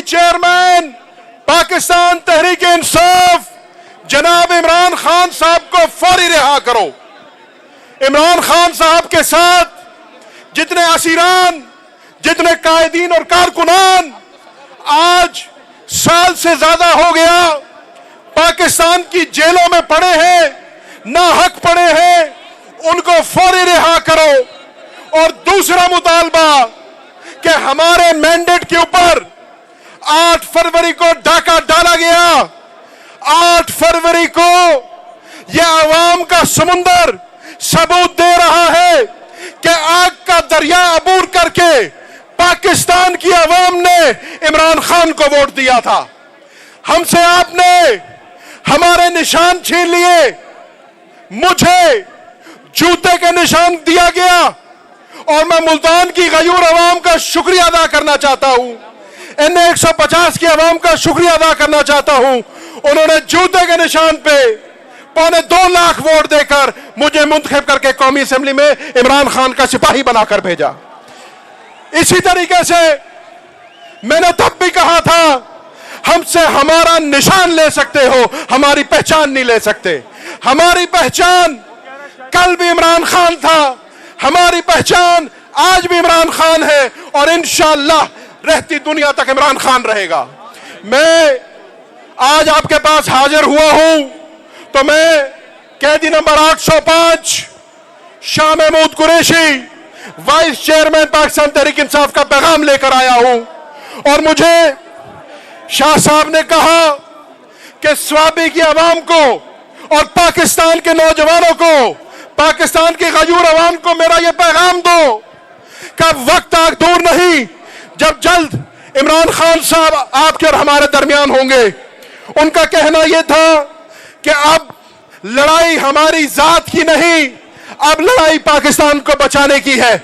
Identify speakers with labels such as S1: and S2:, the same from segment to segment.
S1: Chairman Pakistan Tehreek इंसाफ जनाब इमरान खान साहब को फौरी रिहा करो। इमरान खान साहब के साथ जितने असीरान, जितने कायदीन और कारकुनान आज साल से ज्यादा हो गया पाकिस्तान की जेलों में पड़े हैं, ना हक पड़े हैं, उनको फौरी रिहा करो। और दूसरा मुतालबा कि हमारे मैंडेट के ऊपर 8 फरवरी को डाका डाला गया। 8 फरवरी को यह अवाम का समुंदर सबूत दे रहा है कि आग का दरिया अबूर करके पाकिस्तान की अवाम ने इमरान खान को वोट दिया था। हमसे आपने हमारे निशान छीन लिए, मुझे जूते के निशान दिया गया और मैं मुल्तान की गयूर अवाम का शुक्रिया अदा करना चाहता हूं। NA 150 की अवाम का शुक्रिया अदा करना चाहता हूं। उन्होंने जूते के निशान पे 2.25 लाख वोट देकर मुझे मुंतखब करके कौमी असेंबली में इमरान खान का सिपाही बनाकर भेजा। इसी तरीके से मैंने तब भी कहा था हमसे हमारा निशान ले सकते हो, हमारी पहचान नहीं ले सकते। हमारी पहचान कल भी इमरान खान था, हमारी पहचान आज भी इमरान खान है और इंशाअल्लाह रहती दुनिया तक इमरान खान रहेगा। मैं आज आपके पास हाजिर हुआ हूं तो मैं कैदी number 805 Shah Mahmood Qureshi vice chairman Pakistan Tehreek Insaf का पैगाम लेकर आया हूं। और मुझे शाह साहब ने कहा कि स्वाबी की आवाम को और पाकिस्तान के नौजवानों को, पाकिस्तान की गयूर आवाम को मेरा यह पैगाम दो कि वक्त आग दूर नहीं जब जल्द इमरान खान साहब आपके और हमारे दरमियान होंगे। उनका कहना यह था कि अब लड़ाई हमारी जात की नहीं, अब लड़ाई पाकिस्तान को बचाने की है।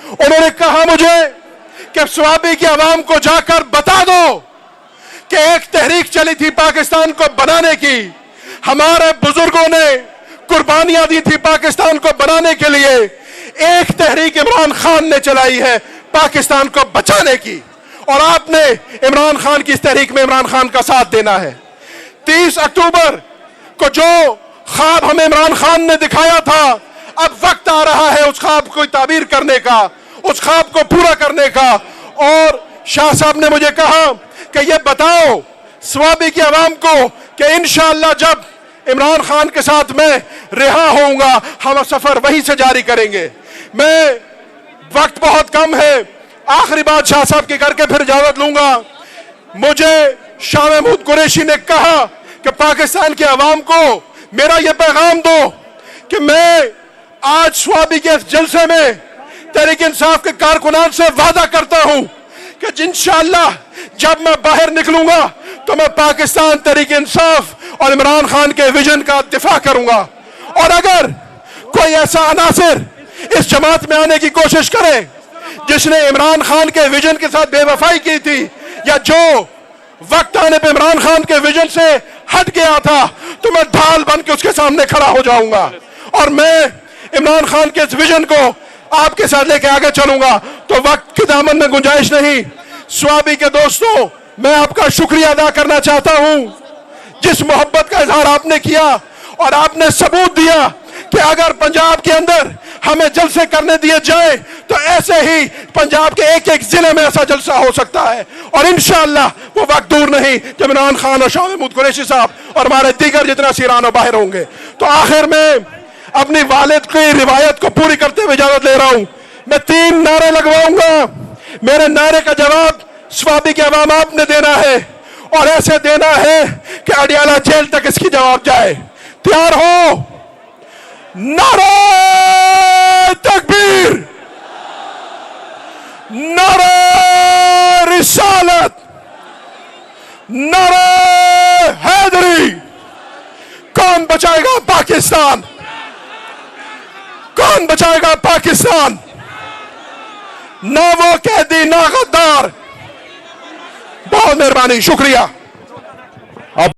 S1: उन्होंने कहा मुझे कि स्वाबी की आवाम को जाकर बता दो कि एक तहरीक चली थी पाकिस्तान को बनाने की, हमारे बुजुर्गों ने कुर्बानियां दी थी पाकिस्तान को बनाने के लिए। एक तहरीक इमरान खान ने चलाई है पाकिस्तान को बचाने की और आपने इमरान खान की इस तहरीक में इमरान खान का साथ देना है। 30 अक्टूबर को जो ख्वाब हमें इमरान खान ने दिखाया था, अब वक्त आ रहा है उस ख्वाब को ताबीर करने का, उस ख्वाब को पूरा करने का। और शाह साहब ने मुझे कहा कि ये बताओ स्वाबी की आवाम को कि इंशाअल्लाह जब इमरान खान के साथ मैं रिहा होऊंगा हम सफर वहीं से जारी करेंगे। मैं वक्त बहुत कम है, आखिरी बात शाह साहब की करके फिर इजाजत लूंगा। मुझे शाह महमूद कुरैशी ने कहा कि पाकिस्तान की आवाम को मेरा यह पैगाम दो कि मैं आज स्वाबी के इस जलसे में तहरीक इंसाफ के कारकुनान से वादा करता हूं कि इंशाअल्लाह जब मैं बाहर निकलूंगा तो मैं पाकिस्तान तहरीक इंसाफ और इमरान खान के विजन का दिफा करूंगा। और अगर कोई ऐसा अनासिर इस जमात में आने की कोशिश करे जिसने इमरान खान के विजन के साथ बेवफाई की थी या जो वक्त आने पे इमरान खान के विजन से हट गया था, तो मैं ढाल बन के उसके सामने खड़ा हो जाऊंगा और मैं इमरान खान के इस विजन को आपके साथ लेके आगे चलूंगा। तो वक्त के दामन में गुंजाइश नहीं। स्वाबी के दोस्तों, मैं आपका शुक्रिया अदा करना चाहता हूं जिस मोहब्बत का इजहार आपने किया और आपने सबूत दिया कि अगर पंजाब के अंदर हमें जलसे करने दिए जाए तो ऐसे ही पंजाब के एक एक जिले में ऐसा जलसा हो सकता है। और इंशाअल्लाह वो वक्त दूर नहीं जब इमरान खान और शाह महमूद कुरैशी साहब और हमारे दीगर जितना सीरान बाहर होंगे। तो आखिर में अपनी वालिद की रिवायत को पूरी करते हुए इजाजत ले रहा हूं। मैं 3 नारे लगवाऊंगा। मेरे नारे का जवाब स्वाबी की आवाम आपने देना है और ऐसे देना है कि अडियाला जेल तक इसकी जवाब जाए। तैयार हो? नारे तकबीर, नारे रिसालत, नारे हैदरी। कौन बचाएगा पाकिस्तान? कौन बचाएगा पाकिस्तान? ना वो कैदी ना गद्दार। बहुत मेहरबानी, शुक्रिया।